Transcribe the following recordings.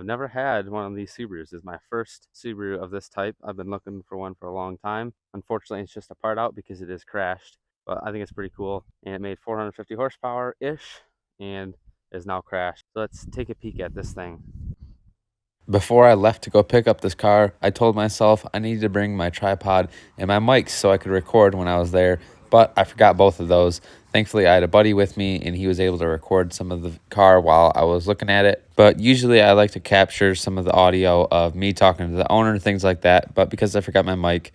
I've never had one of these Subarus. This is my first Subaru of this type. I've been looking for one for a long time. Unfortunately, it's just a part out because it is crashed, but I think it's pretty cool. And it made 450 horsepower-ish and is now crashed. So let's take a peek at this thing. Before I left to go pick up this car, I told myself I needed to bring my tripod and my mics so I could record when I was there, but I forgot both of those. Thankfully, I had a buddy with me and he was able to record some of the car while I was looking at it. But usually I like to capture some of the audio of me talking to the owner, things like that. But because I forgot my mic,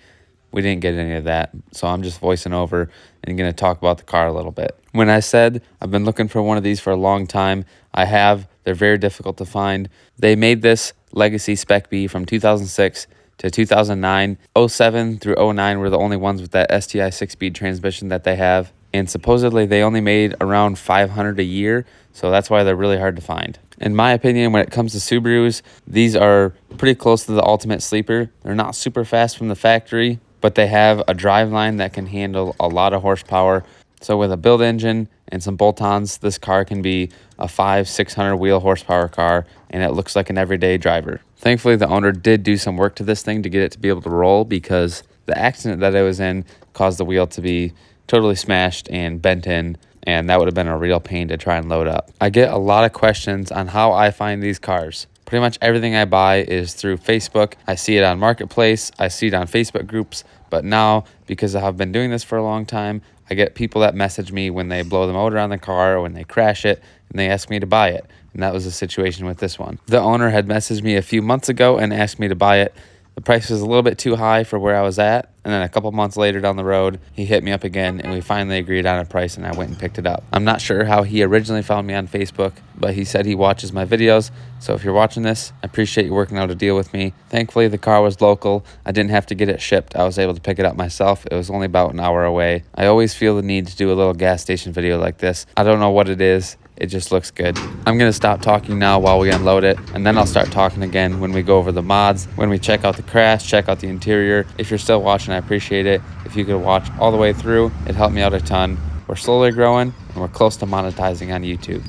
we didn't get any of that. So I'm just voicing over and going to talk about the car a little bit. When I said I've been looking for one of these for a long time, I have. They're very difficult to find. They made this Legacy Spec B from 2006 to 2009. 07 through 09 were the only ones with that STI 6-speed transmission that they have. And supposedly they only made around 500 a year. So that's why they're really hard to find. In my opinion, when it comes to Subarus, these are pretty close to the ultimate sleeper. They're not super fast from the factory, but they have a driveline that can handle a lot of horsepower. So with a build engine and some bolt-ons, this car can be a 500-600 wheel horsepower car, and it looks like an everyday driver. Thankfully, the owner did do some work to this thing to get it to be able to roll, because the accident that it was in caused the wheel to be totally smashed and bent in, and that would have been a real pain to try and load up. I get a lot of questions on how I find these cars. Pretty much everything I buy is through Facebook. I see it on Marketplace. I see it on Facebook groups. But now, because I've been doing this for a long time, I get people that message me when they blow the motor on the car or when they crash it, and they ask me to buy it. And that was the situation with this one. The owner had messaged me a few months ago and asked me to buy it. The price was a little bit too high for where I was at, and then a couple months later down the road, he hit me up again, and we finally agreed on a price, and I went and picked it up. I'm not sure how he originally found me on Facebook, but he said he watches my videos, so if you're watching this, I appreciate you working out a deal with me. Thankfully, the car was local. I didn't have to get it shipped. I was able to pick it up myself. It was only about an hour away. I always feel the need to do a little gas station video like this. I don't know what it is. It just looks good. I'm going to stop talking now while we unload it, and then I'll start talking again when we go over the mods, when we check out the crash, check out the interior. If you're still watching, I appreciate it. If you could watch all the way through, it helped me out a ton. We're slowly growing, and we're close to monetizing on YouTube.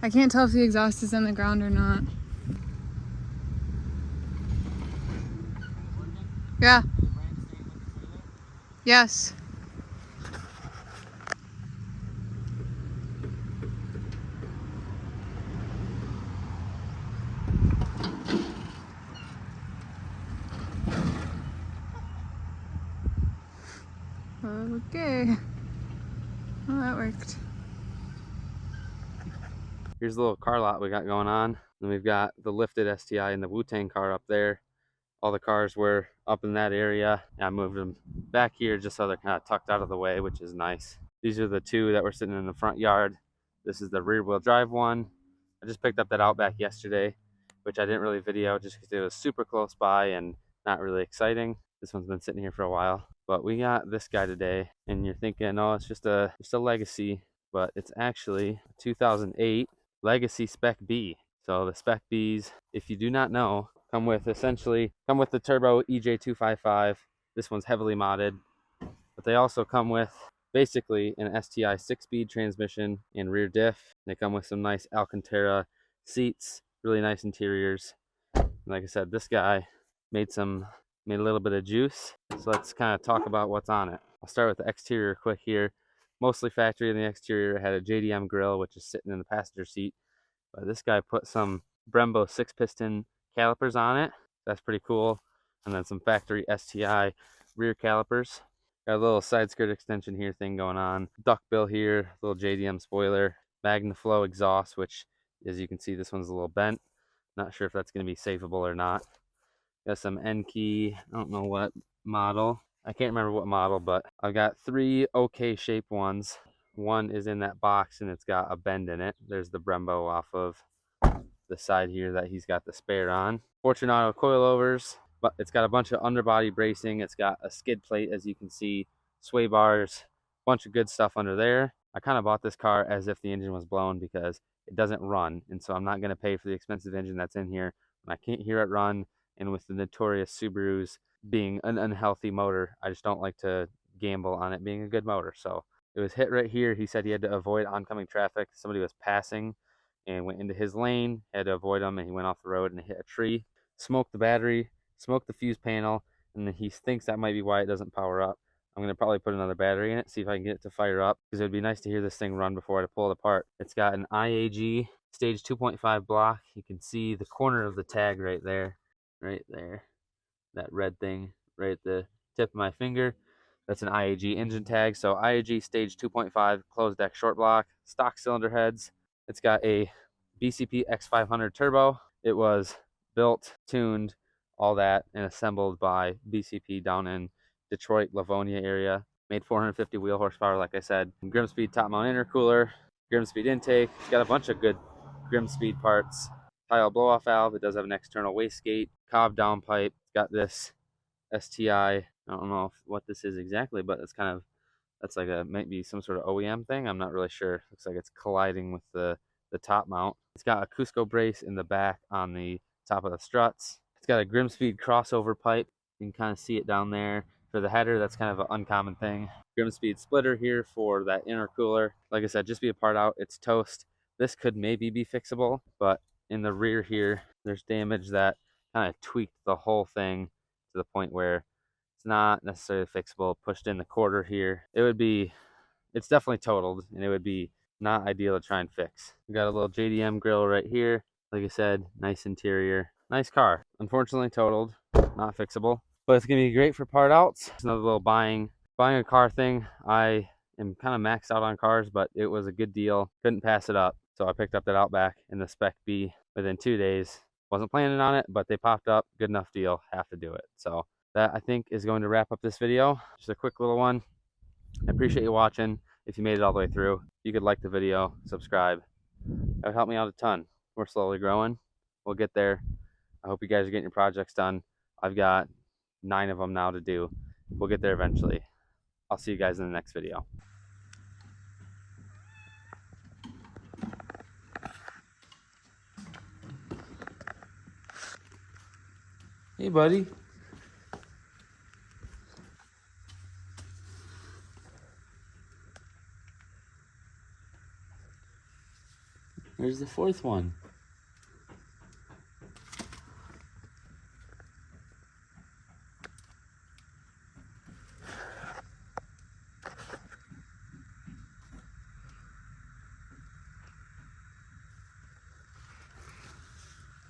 I can't tell if the exhaust is in the ground or not. Yeah. Yes. Okay. Well, that worked. Here's the little car lot we got going on. Then we've got the lifted STI and the Wu-Tang car up there. All the cars were up in that area. I moved them back here just so they're kind of tucked out of the way, which is nice. These are the two that were sitting in the front yard. This is the rear wheel drive one. I just picked up that Outback yesterday, which I didn't really video just because it was super close by and not really exciting. This one's been sitting here for a while. But we got this guy today, and you're thinking, oh, it's just a Legacy, but it's actually a 2008 Legacy Spec B. So the Spec Bs, if you do not know, come with the turbo EJ255. This one's heavily modded, but they also come with basically an STI 6-speed transmission and rear diff. They come with some nice Alcantara seats, really nice interiors. And like I said, this guy made a little bit of juice. So let's kind of talk about what's on it. I'll start with the exterior quick here. Mostly factory in the exterior. It had a JDM grill, which is sitting in the passenger seat. But this guy put some Brembo 6-piston calipers on it. That's pretty cool. And then some factory STI rear calipers. Got a little side skirt extension here thing going on. Duckbill here, little JDM spoiler. MagnaFlow exhaust, which as you can see, this one's a little bent. Not sure if that's going to be savable or not. Got some N key. I don't know what model. I can't remember what model, but I've got 3 okay shaped ones. One is in that box and it's got a bend in it. There's the Brembo off of the side here that he's got the spare on. Fortunato coilovers, but it's got a bunch of underbody bracing. It's got a skid plate, as you can see, sway bars, bunch of good stuff under there. I kind of bought this car as if the engine was blown because it doesn't run. And so I'm not going to pay for the expensive engine that's in here when I can't hear it run. And with the notorious Subarus being an unhealthy motor, I just don't like to gamble on it being a good motor. So it was hit right here. He said he had to avoid oncoming traffic. Somebody was passing and went into his lane, had to avoid him, and he went off the road and hit a tree, smoked the battery, smoked the fuse panel, and then he thinks that might be why it doesn't power up. I'm going to probably put another battery in it, see if I can get it to fire up, because it would be nice to hear this thing run before I pull it apart. It's got an IAG stage 2.5 block. You can see the corner of the tag right there, that red thing right at the tip of my finger. That's an IAG engine tag. So IAG stage 2.5 closed deck short block, stock cylinder heads. It's got a BCP X500 turbo. It was built, tuned, all that, and assembled by BCP down in Detroit, Livonia area. Made 450 wheel horsepower, like I said. Grimspeed top mount intercooler, Grimspeed intake. It's got a bunch of good Grimspeed parts. Tile blow off valve. It does have an external wastegate, Cobb downpipe. It's got this STI. I don't know what this is exactly, but it's kind of, that's like a, maybe some sort of OEM thing. I'm not really sure. Looks like it's colliding with the top mount. It's got a Cusco brace in the back on the top of the struts. It's got a Grimspeed crossover pipe. You can kind of see it down there. For the header, that's kind of an uncommon thing. Grimspeed splitter here for that intercooler. Like I said, just be a part out. It's toast. This could maybe be fixable, but in the rear here, there's damage that kind of tweaked the whole thing to the point where it's not necessarily fixable. Pushed in the quarter here. It's definitely totaled, and it would be not ideal to try and fix. We got a little JDM grill right here. Like I said, nice interior, nice car. Unfortunately totaled, not fixable, but it's gonna be great for part outs. It's another little buying a car thing. I am kind of maxed out on cars, but it was a good deal. Couldn't pass it up. So I picked up that Outback in the Spec B within 2 days. Wasn't planning on it, but they popped up. Good enough deal, have to do it. So that, I think, is going to wrap up this video. Just a quick little one. I appreciate you watching. If you made it all the way through, if you could like the video, subscribe. That would help me out a ton. We're slowly growing. We'll get there. I hope you guys are getting your projects done. I've got 9 of them now to do. We'll get there eventually. I'll see you guys in the next video. Hey, buddy. There's the 4th one.